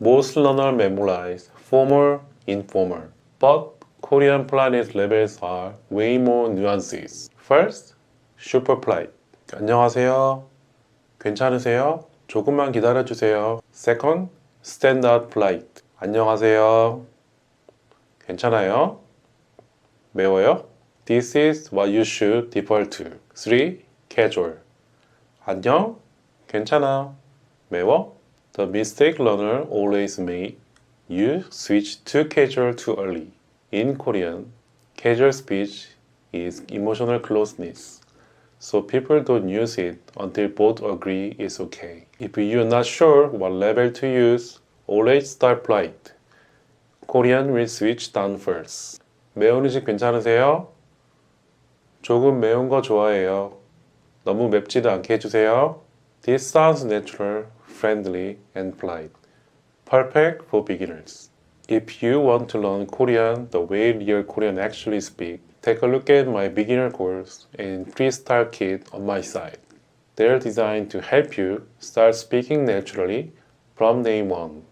Most learners memorize formal, informal, but Korean politeness levels are way more nuances. First, super polite. 안녕하세요. 괜찮으세요? 조금만 기다려주세요. Second, standard polite. 안녕하세요. 괜찮아요? 매워요? This is what you should default to. 3. Casual. 안녕? 괜찮아. 매워? The mistake learner always make. You switch to casual too early. In Korean, casual speech is emotional closeness. So people don't use it until both agree it's okay. If you're not sure what level to use, always start polite. Korean will switch down first. 매운 음식 괜찮으세요? 조금 매운 거 좋아해요. 너무 맵지도 않게 해주세요. This sounds natural, friendly, and polite. Perfect for beginners. If you want to learn Korean the way real Korean actually speak, take a look at my beginner course and freestyle kit on my site. They're designed to help you start speaking naturally from day one.